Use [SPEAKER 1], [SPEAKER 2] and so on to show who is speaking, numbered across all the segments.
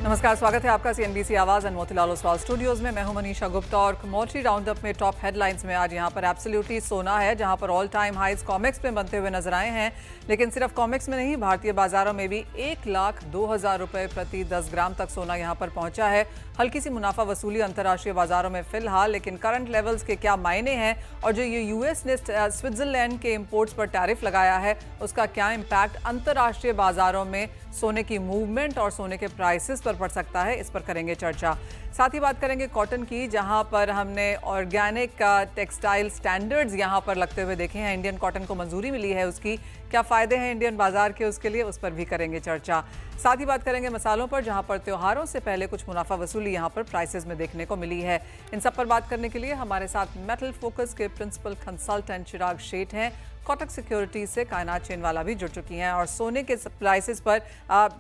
[SPEAKER 1] नमस्कार, स्वागत है आपका सीएनबीसी आवाज एंड मोतीलाल ओसवाल स्टूडियोज में। मैं हूं मनीषा गुप्ता और कमोडिटी राउंडअप में टॉप हेडलाइंस में आज यहां पर एब्सोल्युटली सोना है, जहां पर ऑल टाइम हाइज कॉमेक्स में बनते हुए नजर आए हैं। लेकिन सिर्फ कॉमेक्स में नहीं, भारतीय बाजारों में भी 1,02,000 रुपए प्रति 10 ग्राम तक सोना यहां पर पहुंचा है। हल्की सी मुनाफा वसूली अंतर्राष्ट्रीय बाजारों में फिलहाल, लेकिन करंट लेवल्स के क्या मायने हैं और जो ये यूएस ने स्विट्जरलैंड के इंपोर्ट्स पर टैरिफ लगाया है उसका क्या इम्पैक्ट अंतर्राष्ट्रीय बाजारों में सोने की मूवमेंट और सोने के प्राइसेस पर पड़ सकता है, इस पर करेंगे चर्चा। साथ ही बात करेंगे कॉटन की, जहां पर हमने ऑर्गेनिक टेक्सटाइल स्टैंडर्ड्स यहां पर लगते हुए देखे हैं। इंडियन कॉटन को मंजूरी मिली है, उसकी क्या फायदे हैं इंडियन बाजार के, उसके लिए उस पर भी करेंगे चर्चा। साथ ही बात करेंगे मसालों पर, जहां पर त्योहारों से पहले कुछ मुनाफा वसूली यहां पर प्राइसेस में देखने को मिली है। इन सब पर बात करने के लिए हमारे साथ मेटल फोकस के प्रिंसिपल कंसल्टेंट चिराग शेठ हैं। कोटक सिक्योरिटीज से कायनात चेनवाला भी जुड़ चुकी हैं। और सोने के प्राइसेस पर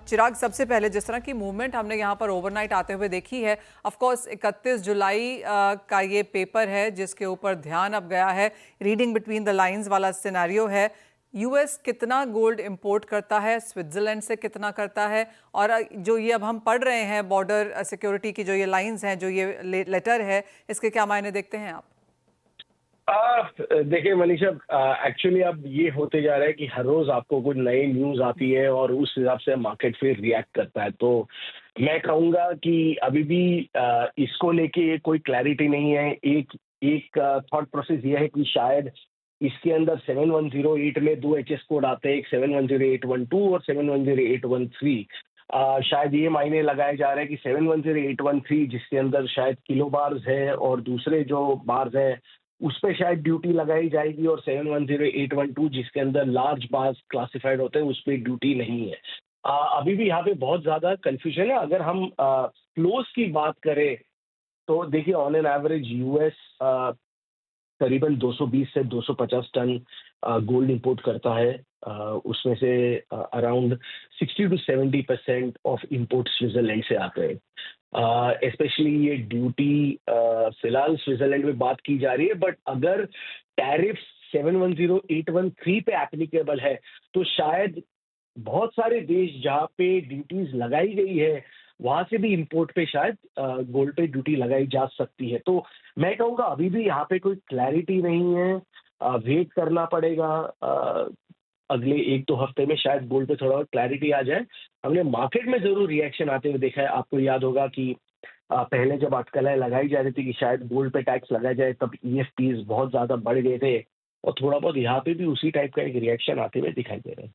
[SPEAKER 1] चिराग, सबसे पहले जिस तरह की मूवमेंट हमने यहाँ पर ओवरनाइट आते हुए देखी है, ऑफ कोर्स 31 जुलाई का ये पेपर है जिसके ऊपर ध्यान अब गया है। रीडिंग बिटवीन द लाइंस वाला सिनेरियो है। यूएस कितना गोल्ड इंपोर्ट करता है, स्विट्जरलैंड से कितना करता है, और जो ये अब हम पढ़ रहे हैं बॉर्डर सिक्योरिटी की जो ये लाइंस हैं, जो ये लेटर है, इसके क्या मायने देखते हैं आप?
[SPEAKER 2] देखिए मनीषा, एक्चुअली अब ये होते जा रहा है कि हर रोज आपको कुछ नई न्यूज आती है और उस हिसाब से मार्केट फिर रिएक्ट करता है। तो मैं कहूँगा कि अभी भी इसको लेके कोई क्लैरिटी नहीं है। एक एक थॉट प्रोसेस ये है कि शायद इसके अंदर 7108 में दो एचएस कोड आते हैं, एक 710812 और 710813। शायद ये मायने लगाए जा रहे हैं कि 710813 जिसके अंदर शायद किलो बार्स है और दूसरे जो बार्स है उस पे शायद ड्यूटी लगाई जाएगी, और 710812 जिसके अंदर लार्ज बार्स क्लासिफाइड होते हैं उस पर ड्यूटी नहीं है। अभी भी यहाँ पे बहुत ज़्यादा कन्फ्यूजन है। अगर हम फ्लोस की बात करें तो देखिए, ऑन एन एवरेज यूएस करीबन 220 से 250 टन गोल्ड इंपोर्ट करता है। उसमें से around 60 to 70% of import Switzerland से आते हैं। स्पेशली ये ड्यूटी फिलहाल स्विट्जरलैंड में बात की जा रही है, बट अगर टैरिफ 710813 पे एप्लीकेबल है तो शायद बहुत सारे देश जहाँ पे ड्यूटीज लगाई गई है वहां से भी इंपोर्ट पे शायद गोल्ड पे ड्यूटी लगाई जा सकती है। तो मैं कहूँगा अभी भी यहाँ पे कोई क्लैरिटी नहीं है। वेट करना पड़ेगा। अगले 1-2 हफ्ते में शायद गोल्ड पे थोड़ा और क्लैरिटी आ जाए। हमने मार्केट में जरूर रिएक्शन आते हुए देखा है। आपको याद होगा कि पहले जब अटकलें लगाई जा रही थी कि शायद गोल्ड पे टैक्स लगाया जाए, तब ईएफपीज बहुत ज्यादा बढ़ गए थे, और थोड़ा बहुत यहाँ पे भी उसी टाइप का एक रिएक्शन आते हुए दिखाई दे रहे हैं।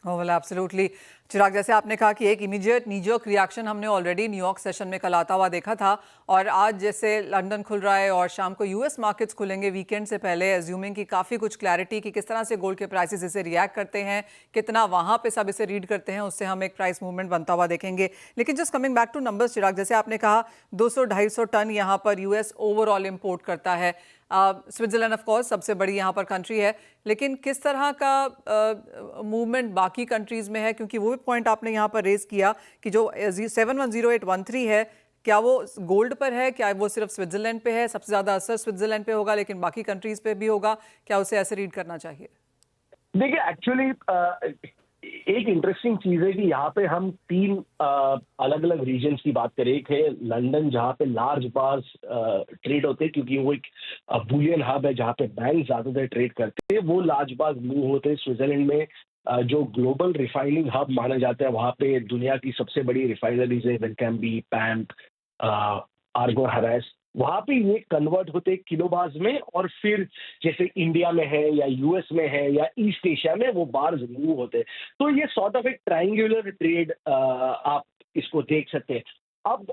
[SPEAKER 1] वेल एब्सोल्युटली चिराग, जैसे आपने कहा कि एक इमीडिएट नीजर्क रिएक्शन हमने ऑलरेडी न्यूयॉर्क सेशन में कल आता हुआ देखा था, और आज जैसे लंदन खुल रहा है और शाम को यूएस मार्केट्स खुलेंगे वीकेंड से पहले, एज्यूमिंग की काफ़ी कुछ क्लैरिटी कि किस तरह से गोल्ड के प्राइसेस इसे रिएक्ट करते हैं, कितना वहाँ पे सब इसे रीड करते हैं, उससे हम एक प्राइस मूवमेंट बनता हुआ देखेंगे। लेकिन just coming back to numbers Chirag, जैसे आपने कहा 200-250 टन यहाँ पर यूएस ओवरऑल इम्पोर्ट करता है। स्विट्जरलैंड ऑफ कोर्स सबसे बड़ी यहाँ पर कंट्री है, लेकिन किस तरह का मूवमेंट बाकी कंट्रीज में है, क्योंकि वो भी पॉइंट आपने यहाँ पर रेज किया कि जो 710813 है, क्या वो गोल्ड पर है, क्या वो सिर्फ स्विट्जरलैंड पे है? सबसे ज़्यादा असर स्विट्जरलैंड पे होगा, लेकिन बाकी कंट्रीज पे भी होगा, क्या उसे ऐसे रीड करना चाहिए?
[SPEAKER 2] देखिए, एक्चुअली एक इंटरेस्टिंग चीज है कि यहाँ पे हम 3 अलग अलग रीजन्स की बात करें। एक है लंदन, जहाँ पे लार्ज बार्स ट्रेड होते हैं, क्योंकि वो एक बुलियन हब है जहाँ पे बैंक ज्यादातर ट्रेड करते हैं। वो लार्ज बार्स मूव होते हैं स्विट्जरलैंड में, जो ग्लोबल रिफाइनिंग हब माना जाता है। वहाँ पे दुनिया की सबसे बड़ी रिफाइनरीज है, वेलकैम्बी, पैम्प, आर्गो हरास। वहाँ पे ये कन्वर्ट होते हैं किलो बार्स में, और फिर जैसे इंडिया में है या यूएस में है या ईस्ट एशिया में वो बार्स मूव होते हैं। तो ये सॉर्ट ऑफ एक ट्रायंगुलर ट्रेड आप इसको देख सकते हैं। अब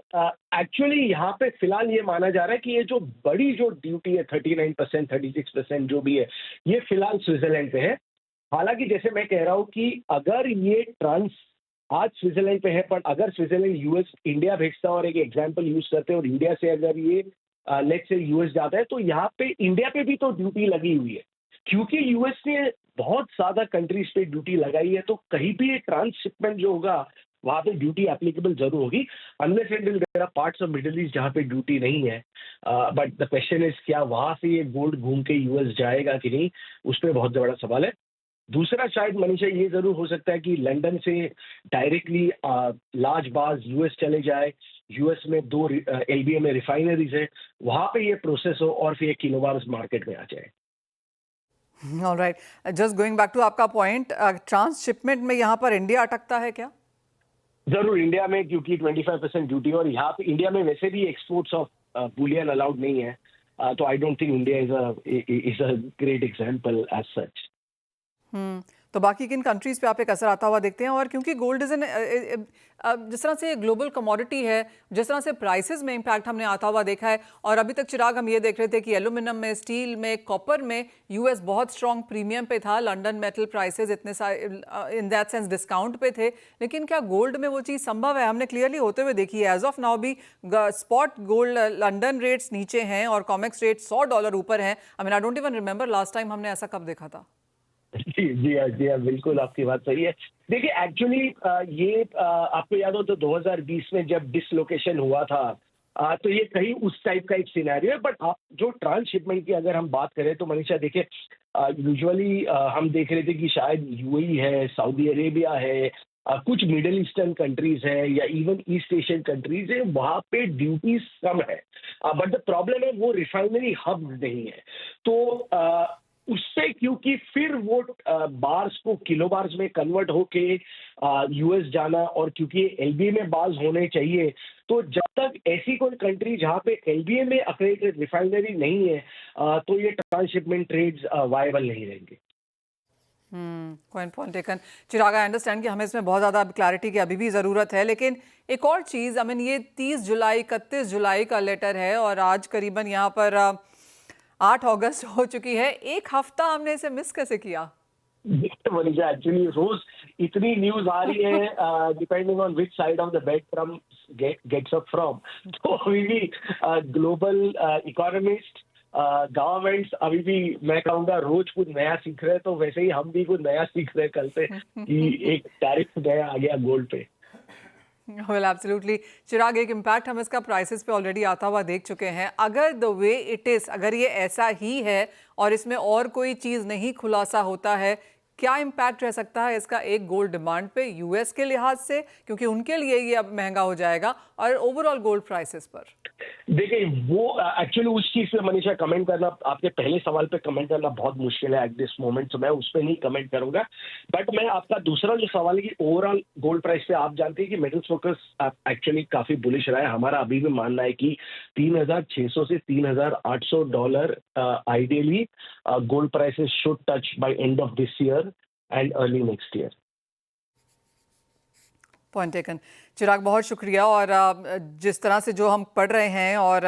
[SPEAKER 2] एक्चुअली यहाँ पे फिलहाल ये माना जा रहा है कि ये जो बड़ी जो ड्यूटी है 39%, 36% जो भी है, ये फिलहाल स्विट्जरलैंड पे है। हालांकि जैसे मैं कह रहा हूँ कि अगर ये ट्रांस आज स्विट्जरलैंड पे है, पर अगर स्विट्जरलैंड यूएस इंडिया भेजता है, और एक एग्जांपल यूज करते हैं, और इंडिया से अगर ये लेट्स से यूएस जाता है, तो यहाँ पे इंडिया पे भी तो ड्यूटी लगी हुई है। क्योंकि यूएस ने बहुत ज्यादा कंट्रीज पे ड्यूटी लगाई है, तो कहीं भी ये ट्रांसशिपमेंट जो होगा वहाँ पे ड्यूटी एप्लीकेबल जरूर होगी। Unless and till there are parts of Middle East जहाँ पे ड्यूटी नहीं है। बट द क्वेश्चन इज, क्या वहां से ये गोल्ड घूम के यूएस जाएगा कि नहीं, उस पर बहुत बड़ा सवाल है। दूसरा शायद मनीषा ये ज़रूर हो सकता है कि लंदन से डायरेक्टली लार्ज बार्स यूएस चले जाए, यूएस में 2 एलबीए में रिफाइनरीज़ है, वहाँ पे ये प्रोसेस हो और फिर ये किलोबार्स मार्केट में आ जाए।
[SPEAKER 1] Alright, just going back to आपका पॉइंट, ट्रांसशिपमेंट में यहाँ पर इंडिया अटकता है क्या?
[SPEAKER 2] ज़रूर इंडिया में, क्योंकि 25% ड्यूटी और यहाँ पे इंडिया में वैसे भी एक्सपोर्ट्स ऑफ बुलियन अलाउड नहीं है। तो I don't think India is a great example as such.
[SPEAKER 1] तो बाकी किन कंट्रीज पे आप एक असर आता हुआ देखते हैं? और क्योंकि गोल्ड इज जिस तरह से ग्लोबल कमोडिटी है, जिस तरह से प्राइसेस में इम्पैक्ट हमने आता हुआ देखा है, और अभी तक चिराग हम ये देख रहे थे कि एल्यूमिनियम में, स्टील में, कॉपर में यूएस बहुत स्ट्रॉन्ग प्रीमियम पे था, लंदन मेटल प्राइसेस इतने सारे इन दैट सेंस डिस्काउंट पे थे, लेकिन क्या गोल्ड में वो चीज़ संभव है? हमने क्लियरली होते हुए देखी है। एज ऑफ नाउ भी स्पॉट गोल्ड लंदन रेट्स नीचे हैं और कॉमेक्स रेट $100 ऊपर हैं। I mean I don't even remember last time हमने ऐसा कब देखा था।
[SPEAKER 2] जी हाँ, बिल्कुल आपकी बात सही है। देखिए एक्चुअली ये आपको याद हो तो 2020 में जब डिसलोकेशन हुआ था, तो ये कहीं उस टाइप का एक सिनेरियो है। बट आप जो ट्रांसशिपमेंट की अगर हम बात करें तो मनीषा देखिए, यूजुअली हम देख रहे थे कि शायद यूएई है, सऊदी अरेबिया है, कुछ मिडिल ईस्टर्न कंट्रीज है या इवन ईस्ट एशियन कंट्रीज है, वहाँ पे ड्यूटीज कम है। बट द प्रॉब्लम है वो रिफाइनरी हब नहीं है। तो उससे क्योंकि फिर वो बार्स को किलो बार्स में कन्वर्ट होके यूएस जाना, और क्योंकि एलबीए में बार्स होने चाहिए, तो जब तक ऐसी कोई कंट्री जहाँ पे एलबीए में अक्रेडिटेड रिफाइनरी नहीं है, तो ये ट्रांसशिपमेंट ट्रेड्स वायबल नहीं रहेंगे।
[SPEAKER 1] Point taken. Chirag, I understand कि हमें इसमें बहुत ज़्यादा क्लैरिटी की अभी भी ज़रूरत है, लेकिन एक और चीज़, आई मीन ये 30 जुलाई 31 जुलाई का लेटर है और आज करीबन यहाँ पर 8 अगस्त हो चुकी है। एक हफ्ता हमने इसे मिस कैसे किया?
[SPEAKER 2] मनीषा एक्चुअली रोज इतनी न्यूज आ रही है, depending on which side of the bed from gets up from. तो अभी भी ग्लोबल इकोनॉमिस्ट, गवर्नमेंट्स अभी भी मैं कहूँगा रोज कुछ नया सीख रहे हैं। तो वैसे ही हम भी कुछ नया सीख रहे हैं कल से कि एक टैरिफ नया आ गया गोल्ड पे।
[SPEAKER 1] वेल एब्सोल्युटली चिराग, एक इम्पैक्ट हम इसका प्राइसेस पे ऑलरेडी आता हुआ देख चुके हैं। अगर द वे इट इज़, अगर ये ऐसा ही है और इसमें और कोई चीज़ नहीं खुलासा होता है, क्या इम्पैक्ट रह सकता है इसका एक गोल्ड डिमांड पे यूएस के लिहाज से, क्योंकि उनके लिए ये अब महंगा हो जाएगा, और ओवरऑल गोल्ड प्राइसेस पर?
[SPEAKER 2] देखिए वो एक्चुअली उस चीज पे मनीषा कमेंट करना, आपके पहले सवाल पे कमेंट करना बहुत मुश्किल है एट दिस मोमेंट, तो मैं उस पर नहीं कमेंट करूंगा। बट मैं आपका दूसरा जो सवाल है कि ओवरऑल गोल्ड प्राइस पे, आप जानते हैं कि मेटल्स फोकस एक्चुअली काफी बुलिश रहा है। हमारा अभी भी मानना है कि $3,600 से $3,800 ideally gold prices should touch by end of this year and early next year.
[SPEAKER 1] Point taken. Chirag, बहुत शुक्रिया। और जिस तरह से जो हम पढ़ रहे हैं और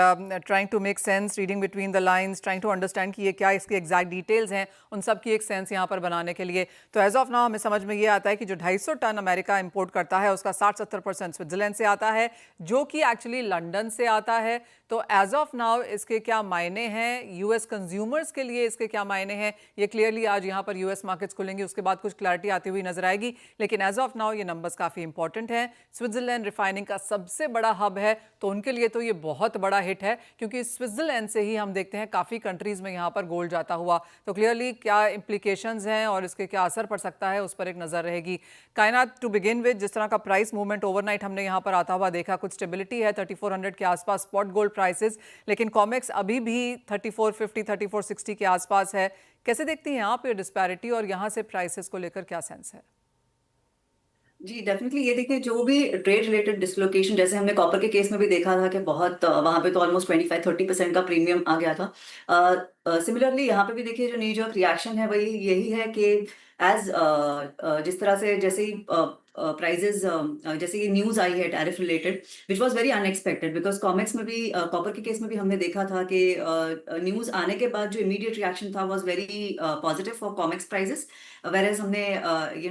[SPEAKER 1] trying to make sense, reading between the lines, trying to understand कि ये क्या इसके एग्जैक्ट डिटेल्स हैं, उन सब की एक सेंस यहाँ पर बनाने के लिए, तो एज ऑफ नाउ हमें समझ में ये आता है कि जो 250 टन अमेरिका इंपोर्ट करता है उसका 60-70% स्विट्जरलैंड से आता है, जो कि एक्चुअली लंदन से आता है। तो एज ऑफ नाउ इसके क्या मायने हैं यूएस कंज्यूमर्स के लिए, इसके क्या मायने हैं, ये क्लियरली आज यहाँ पर यूएस मार्केट्स खुलेंगे, उसके बाद कुछ क्लैरिटी आती हुई नजर आएगी। लेकिन एज ऑफ नाउ ये नंबर्स काफ़ी इंपॉर्टेंट हैं। स्विट्जरलैंड रिफाइनिंग का सबसे बड़ा हब है, तो उनके लिए तो ये बहुत बड़ा हिट है, क्योंकि स्विट्जरलैंड से ही हम देखते हैं काफ़ी कंट्रीज़ में यहाँ पर गोल्ड जाता हुआ। तो क्लियरली क्या इम्प्लीकेशंस हैं और इसके क्या असर पड़ सकता है, उस पर एक नज़र रहेगी। कायनात, टू बिगिन विद, जिस तरह का प्राइस मूवमेंट ओवरनाइट हमने यहाँ पर आता हुआ देखा, कुछ स्टेबिलिटी है 3400 के आसपास स्पॉट गोल्ड प्राइसेस, लेकिन कॉमेक्स अभी भी 3450 3460 के आसपास है। कैसे देखती हैं आप ये डिस्पैरिटी, और यहाँ से प्राइसेस को लेकर क्या सेंस है?
[SPEAKER 3] जी डेफिनेटली, ये देखिए जो भी ट्रेड रिलेटेड डिसलोकेशन, जैसे हमने कॉपर के केस में भी देखा था कि बहुत वहां पे तो ऑलमोस्ट 25-30% का प्रीमियम आ गया था। सिमिलरली यहाँ पे भी देखिए जो नी जो रिएक्शन है वही यही है कि एज जिस तरह से जैसे ही प्राइजेस जैसे ये न्यूज आई है tariff related, which was very unexpected, because COMEX में भी कॉपर के केस में भी हमने देखा था कि न्यूज आने के बाद जो इमीडिएट रिएक्शन था was very positive for Comex prices, whereas हमने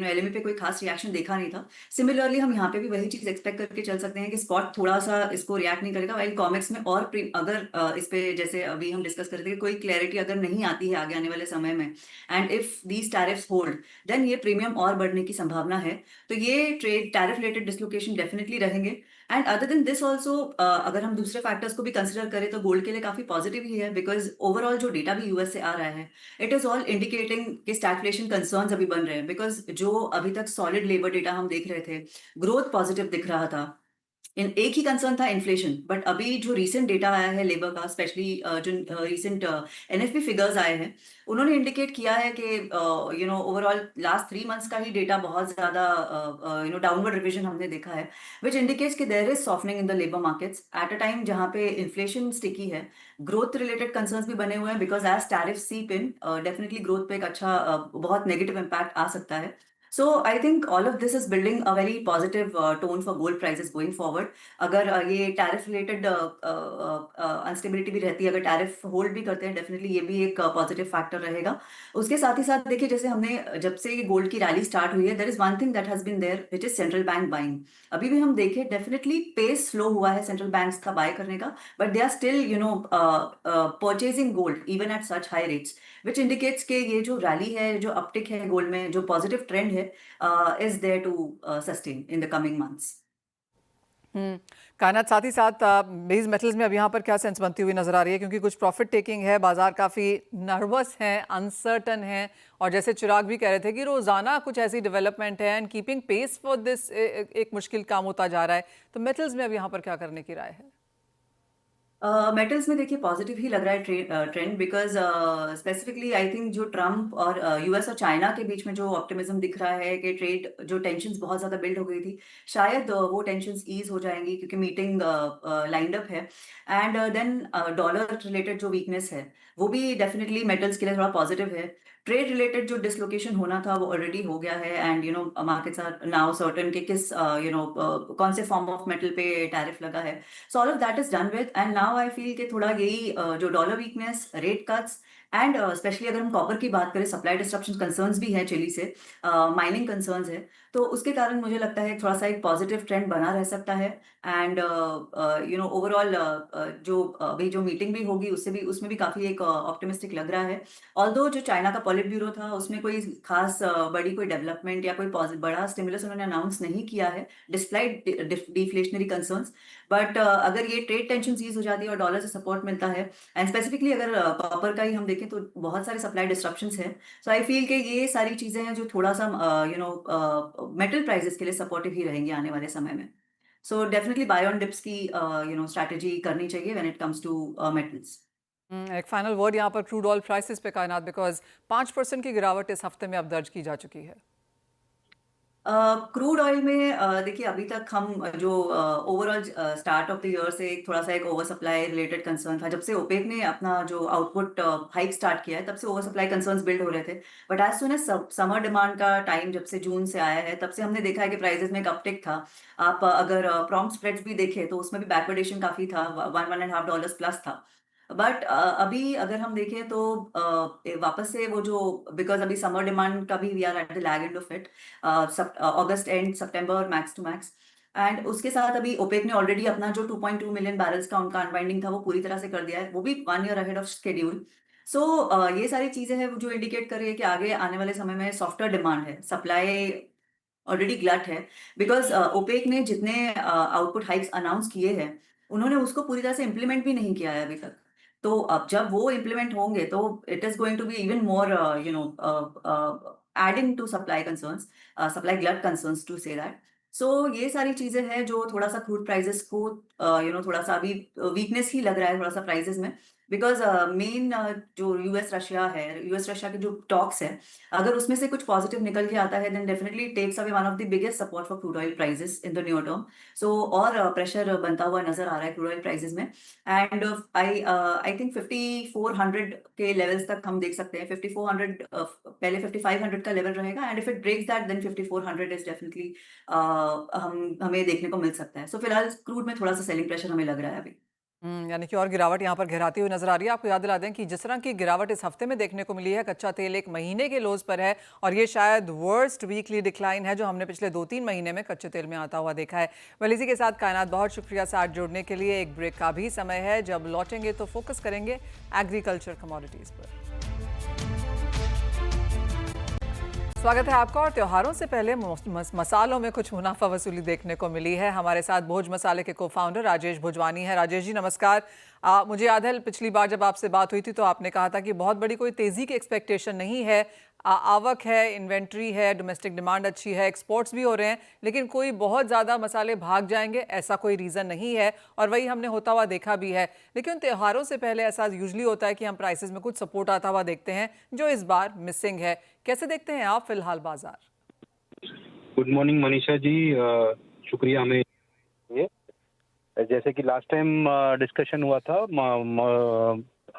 [SPEAKER 3] एलएमई पे कोई खास रिएक्शन देखा नहीं था। सिमिलरली हम यहाँ पे भी वही चीज एक्सपेक्ट करके चल सकते हैं कि स्पॉट थोड़ा सा इसको रिएक्ट नहीं करेगा, वाइल कॉमेक्स में और अगर इस पे जैसे अभी हम डिस्कस करते हैं कोई क्लैरिटी अगर नहीं आती है आगे आने वाले समय में, and if these tariffs hold, then ये प्रीमियम और बढ़ने की संभावना है। तो ये trade tariff related dislocation definitely रहेंगे। And other than this also अगर हम दूसरे फैक्टर्स को भी कंसिडर करें तो गोल्ड के लिए काफी पॉजिटिव ही है, बिकॉज ओवरऑल जो डेटा भी यूएस से आ रहा है, इट इज ऑल इंडिकेटिंग कि स्टैग्फ्लेशन कंसर्न्स अभी बन रहे हैं, बिकॉज जो अभी तक सॉलिड लेबर डेटा हम देख रहे थे, ग्रोथ पॉजिटिव दिख रहा था। एक ही कंसर्न था इन्फ्लेशन, बट अभी जो रीसेंट डेटा आया है लेबर का, स्पेशली जो रीसेंट एनएफपी फिगर्स आए हैं, उन्होंने इंडिकेट किया है कि ओवरऑल लास्ट 3 मंथ्स का ही डेटा बहुत ज्यादा डाउनवर्ड रिविजन हमने देखा है, विच इंडिकेट्स कि there is softening in the labour markets at a time जहां पे इन्फ्लेशन स्टिकी है। ग्रोथ रिलेटेड कंसर्न्स भी बने हुए हैं, बिकॉज एज टैरिफ सीप इन, डेफिनेटली ग्रोथ पे एक अच्छा बहुत नेगेटिव इम्पैक्ट आ सकता है। So I think all of this is building a very positive tone for gold prices going forward. अगर ये टैरिफ रिलेटेड अनस्टेबिलिटी भी रहती है, अगर टैरिफ होल्ड भी करते हैं, डेफिनेटली ये भी एक पॉजिटिव फैक्टर रहेगा। उसके साथ ही साथ देखिए, जैसे हमने जब से ये गोल्ड की रैली स्टार्ट हुई है, there is one thing that has been there, which is central bank buying. अभी भी हम देखें, डेफिनेटली पेस स्लो हुआ है सेंट्रल बैंक्स का बाय करने का, but they are still purchasing gold even at such high rates, which indicates के ये जो रैली है, जो अपटिक है गोल्ड में, जो पॉजिटिव ट्रेंड है, is there to sustain in the coming months.
[SPEAKER 1] कायनात, साथ ही साथ बेस मेटल्स में अब यहाँ पर क्या सेंस बनती हुई नजर आ रही है, क्योंकि कुछ प्रॉफिट टेकिंग है, बाजार काफ़ी नर्वस है, अनसर्टन है, और जैसे चिराग भी कह रहे थे कि रोज़ाना कुछ ऐसी डेवलपमेंट है and keeping pace for this एक मुश्किल काम होता जा रहा है। तो मेटल्स में अब यहाँ पर क्या करने की राय है?
[SPEAKER 3] मेटल्स में देखिए पॉजिटिव ही लग रहा है trend, because specifically I think जो ट्रम्प और यूएस और चाइना के बीच में जो ऑप्टिमिज्म दिख रहा है कि ट्रेड जो टेंशन्स बहुत ज्यादा बिल्ड हो गई थी, शायद वो टेंशन्स ईज हो जाएंगी, क्योंकि मीटिंग लाइंड अप है। एंड देन डॉलर रिलेटेड जो वीकनेस है, वो भी डेफिनेटली मेटल्स के लिए थोड़ा पॉजिटिव है। ट्रेड रिलेटेड जो डिसलोकेशन होना था वो ऑलरेडी हो गया है, and markets are now certain कि किस कौन से फॉर्म ऑफ मेटल पे टैरिफ लगा है। So all of that is done with, and now I feel कि थोड़ा यही जो dollar weakness, rate cuts, and specially अगर हम कॉपर की बात करें, सप्लाई डिस्ट्रप्शन कंसर्न्स भी हैं चिली से, माइनिंग कंसर्न्स है, तो उसके कारण मुझे लगता है थोड़ा सा एक पॉजिटिव ट्रेंड बना रह सकता है। एंड ओवरऑल जो अभी जो मीटिंग भी होगी उसमें भी काफी एक ऑप्टिमिस्टिक लग रहा है। ऑल्दो जो चाइना का पॉलिट ब्यूरो था, उसमें कोई खास बड़ी कोई डेवलपमेंट या कोई बड़ा स्टिमुलस उन्होंने अनाउंस नहीं किया है, डिस्प्लाइट डिफ्लेशनरी कंसर्न्स। बट अगर ये ट्रेड टेंशन ईज हो जाती है और डॉलर से सपोर्ट मिलता है, एंड स्पेसिफिकली अगर कॉपर का ही हम देखें तो बहुत सारे सप्लाई डिस्ट्रप्शंस हैं, सो आई फील कि ये सारी चीजें हैं जो थोड़ा सा मेटल प्राइसेस के लिए सपोर्टिव ही रहेंगी आने वाले समय में। So definitely buy on dips की स्ट्रैटेजी करनी चाहिए when it comes to metals.
[SPEAKER 1] एक फाइनल वर्ड यहाँ पर क्रूड ऑयल प्राइसेस पे कायनात, बिकॉज 5% की गिरावट इस हफ्ते में अब दर्ज की जा चुकी है।
[SPEAKER 3] क्रूड ऑयल में देखिए, अभी तक हम जो overall start of the year से थोड़ा सा एक ओवर सप्लाई रिलेटेड कंसर्न था। जब से ओपेक ने अपना जो आउटपुट हाइक स्टार्ट किया है, तब से ओवर सप्लाई कंसर्न्स बिल्ड हो रहे थे। But as soon as summer demand का टाइम जब से जून से आया है, तब से हमने देखा है कि प्राइसेस में एक अपटिक था। आप अगर प्रॉम्प्ट स्प्रेड्स भी देखें तो उसमें भी बैकवर्डेशन काफी था, $1.5 प्लस था। बट अभी अगर हम देखें तो वापस से वो जो, बिकॉज अभी समर डिमांड का भी we are at the lag end of it, अगस्त एंड सितंबर मैक्स टू मैक्स। एंड उसके साथ अभी ओपेक ने ऑलरेडी अपना जो 2.2 मिलियन बैरल्स का उनका अनवाइंडिंग था वो पूरी तरह से कर दिया है, वो भी 1 ईयर अहेड ऑफ शेड्यूल। सो ये सारी चीजें हैं जो इंडिकेट कर रही है कि आगे आने वाले समय में सॉफ्टवेयर डिमांड है, सप्लाई ऑलरेडी ग्लट है। बिकॉज ओपेक ने जितने आउटपुट हाइक्स अनाउंस किए हैं, उन्होंने उसको पूरी तरह से इम्प्लीमेंट भी नहीं किया है अभी तक। तो अब जब वो इम्प्लीमेंट होंगे तो it is going to be even more adding to supply concerns, supply glut concerns to say that. So ये सारी चीजें हैं जो थोड़ा सा क्रूड प्राइसेस को थोड़ा सा अभी वीकनेस ही लग रहा है थोड़ा सा प्राइसेस में, बिकॉज मेन जो यूएस रशिया के जो टॉक्स है, अगर उसमें से कुछ पॉजिटिव निकल के आता है, then definitely takes away one of the biggest support for crude oil prices in the new term. So और प्रेशर बनता हुआ नजर आ रहा है क्रूड ऑयल प्राइसेस में। एंड आई थिंक 5400 के लेवल्स तक हम देख सकते हैं। 5400 पहले 5500 का लेवल रहेगा, and if it breaks that then 5400 is definitely हमें देखने को मिल सकता है। सो फिलहाल क्रूड में थोड़ा सा सेलिंग प्रेशर हमें लग रहा है अभी।
[SPEAKER 1] यानी कि और गिरावट यहाँ पर गहराती हुई नजर आ रही है। आपको याद दिला दें कि जिस तरह की गिरावट इस हफ्ते में देखने को मिली है, कच्चा तेल 1 महीने के लोज पर है, और ये शायद वर्स्ट वीकली डिक्लाइन है जो हमने पिछले 2-3 महीने में कच्चे तेल में आता हुआ देखा है। वेल, इसी के साथ कायनात, बहुत शुक्रिया साथ जुड़ने के लिए। एक ब्रेक का भी समय है, जब लौटेंगे तो फोकस करेंगे एग्रीकल्चर कमोडिटीज पर। स्वागत है आपका। और त्योहारों से पहले मसालों में कुछ मुनाफा वसूली देखने को मिली है। हमारे साथ भोज मसाले के को-फाउंडर राजेश भोजवानी है। राजेश जी नमस्कार। मुझे याद है पिछली बार जब आपसे बात हुई थी तो आपने कहा था कि बहुत बड़ी कोई तेजी की एक्सपेक्टेशन नहीं है, आवक है, इन्वेंट्री है, डोमेस्टिक डिमांड अच्छी है, एक्सपोर्ट्स भी हो रहे हैं, लेकिन कोई बहुत ज़्यादा मसाले भाग जाएंगे ऐसा कोई रीज़न नहीं है। और वही हमने होता हुआ देखा भी है। लेकिन त्योहारों से पहले ऐसा यूजली होता है कि हम प्राइसेस में कुछ सपोर्ट आता हुआ देखते हैं, जो इस बार मिसिंग है। कैसे देखते हैं आप फिलहाल बाजार?
[SPEAKER 4] गुड मॉर्निंग मनीषा जी, शुक्रिया हमें ये जैसे कि लास्ट टाइम डिस्कशन हुआ था,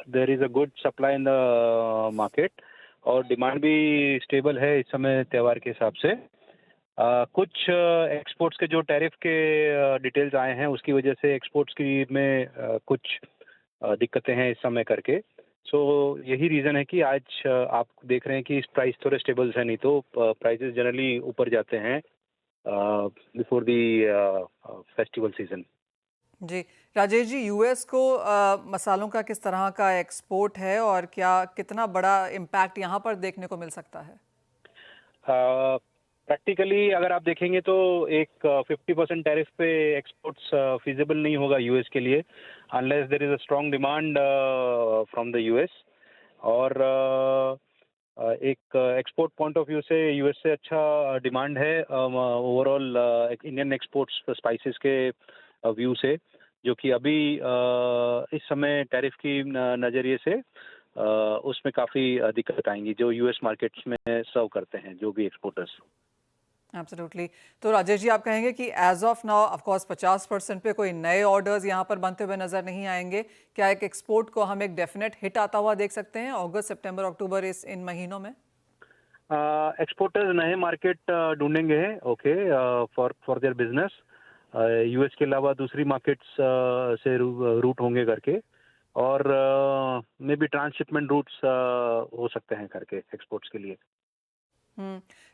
[SPEAKER 4] there is a good supply in the market और डिमांड भी स्टेबल है इस समय त्योहार के हिसाब से। कुछ एक्सपोर्ट्स के जो टैरिफ के डिटेल्स आए हैं उसकी वजह से एक्सपोर्ट्स की में कुछ दिक्कतें हैं इस समय करके। सो यही रीज़न है कि आज आप देख रहे हैं कि प्राइस थोड़े स्टेबल्स हैं, नहीं तो प्राइसेस जनरली ऊपर जाते हैं बिफोर द फेस्टिवल सीजन।
[SPEAKER 1] जी राजेश जी, यूएस को मसालों का किस तरह का एक्सपोर्ट है और क्या कितना बड़ा इम्पैक्ट यहाँ पर देखने को मिल सकता है?
[SPEAKER 4] प्रैक्टिकली अगर आप देखेंगे तो एक 50% टैरिफ पे एक्सपोर्ट्स फिजिबल नहीं होगा यूएस के लिए unless there is a strong demand from the US. और एक एक्सपोर्ट पॉइंट ऑफ व्यू से यूएस से अच्छा डिमांड है ओवरऑल इंडियन एक्सपोर्ट्स स्पाइसेस के व्यू से, जो कि अभी इस समय टैरिफ की नज़रिए से उसमें काफ़ी दिक्कत आएंगी जो यूएस मार्केट्स में सर्व करते हैं जो भी एक्सपोर्टर्स।
[SPEAKER 1] एब्सोल्युटली। तो राजेश जी आप कहेंगे कि as of now of course 50% पे कोई नए ऑर्डर्स यहाँ पर बनते हुए नजर नहीं आएंगे। क्या एक एक्सपोर्ट को हम एक डेफिनेट हिट आता हुआ देख सकते हैं अगस्त, सितंबर, अक्टूबर इन महीनों में?
[SPEAKER 4] एक्सपोर्टर्स नए मार्केट ढूंढेंगे okay for their business. US के अलावा दूसरी मार्केट्स से रूट होंगे करके, और मे बी ट्रांसशिपमेंट रूट्स हो सकते हैं करके एक्सपोर्ट्स के लिए।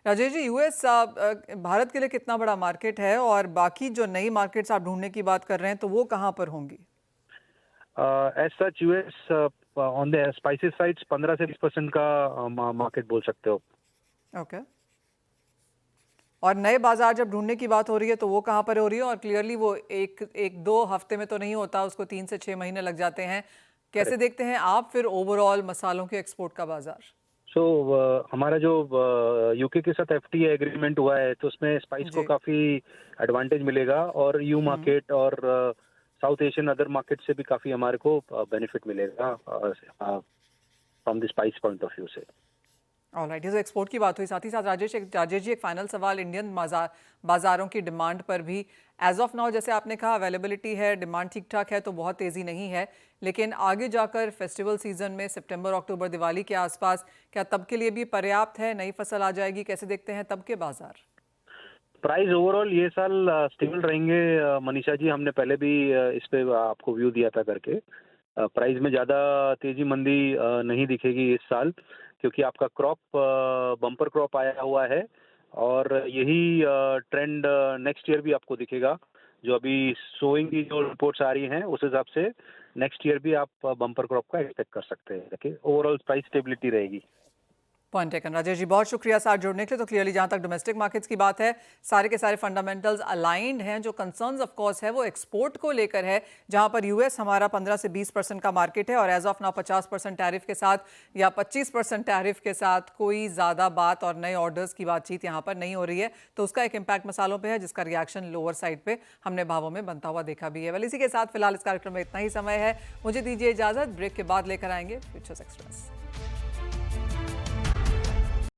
[SPEAKER 1] राजेश जी, यूएस भारत के लिए कितना बड़ा मार्केट है और बाकी जो नई मार्केट्स आप ढूंढने की बात कर रहे हैं तो वो कहाँ पर होंगी?
[SPEAKER 4] As such US on the spices sides 15 से 20% का मार्केट बोल सकते हो।
[SPEAKER 1] ओके। और नए बाजार जब ढूंढने की बात हो रही है तो वो कहाँ पर हो रही है? और क्लियरली वो एक दो हफ्ते में तो नहीं होता, उसको 3 से 6 महीने लग जाते हैं। कैसे देखते हैं आप फिर ओवरऑल मसालों के एक्सपोर्ट का बाजार?
[SPEAKER 4] हमारा जो यूके के साथ एफटीए एग्रीमेंट हुआ है तो उसमें स्पाइस को काफ़ी एडवांटेज मिलेगा और यू मार्केट और साउथ एशियन अदर मार्केट से भी काफ़ी हमारे को बेनिफिट मिलेगा from the spice point of view से।
[SPEAKER 1] ऑलराइट, तो एक्सपोर्ट की बात हुई, साथ ही साथ राजेश जी एक फाइनल सवाल इंडियन बाजारों की डिमांड पर भी। एज ऑफ नाउ जैसे आपने कहा अवेलेबिलिटी है, डिमांड ठीक ठाक है, तो बहुत तेज़ी नहीं है, लेकिन आगे जाकर फेस्टिवल सीजन में सितंबर, अक्टूबर, दिवाली के आसपास क्या तब के लिए भी पर्याप्त है? नई फसल आ जाएगी, कैसे देखते हैं तब के बाजार?
[SPEAKER 4] प्राइस ओवरऑल ये साल स्टेबल रहेंगे मनीषा जी। हमने पहले भी इस पे आपको व्यू दिया था करके। प्राइस में ज़्यादा तेजी मंदी नहीं दिखेगी इस साल, क्योंकि आपका क्रॉप बम्पर क्रॉप आया हुआ है और यही ट्रेंड नेक्स्ट ईयर भी आपको दिखेगा। जो अभी सोइंग की जो रिपोर्ट्स आ रही हैं उस हिसाब से नेक्स्ट ईयर भी आप बम्पर क्रॉप का एक्सपेक्ट कर सकते हैं। ओवरऑल प्राइस स्टेबिलिटी रहेगी।
[SPEAKER 1] पॉइंट टेकन राजेश जी, बहुत शुक्रिया साथ जुड़ने के लिए। तो क्लियरली जहां तक डोमेस्टिक मार्केट्स की बात है, सारे के सारे फंडामेंटल्स अलाइंड हैं। जो कंसर्न्स ऑफ कोर्स है वो एक्सपोर्ट को लेकर है, जहां पर यूएस हमारा 15 से 20% का मार्केट है और एज ऑफ नाउ 50% टैरिफ के साथ या 25% टैरिफ के साथ कोई ज़्यादा बात और नए ऑर्डर्स की बातचीत यहाँ पर नहीं हो रही है। तो उसका एक इम्पैक्ट मसालों पर है, जिसका रिएक्शन लोअर साइड पर हमने भावों में बनता हुआ देखा भी है। वेल, इसी के साथ फिलहाल इस कार्यक्रम में इतना ही समय है। मुझे दीजिए इजाज़त, ब्रेक के बाद लेकर आएंगे फ्यूचर्स एक्सप्रेस।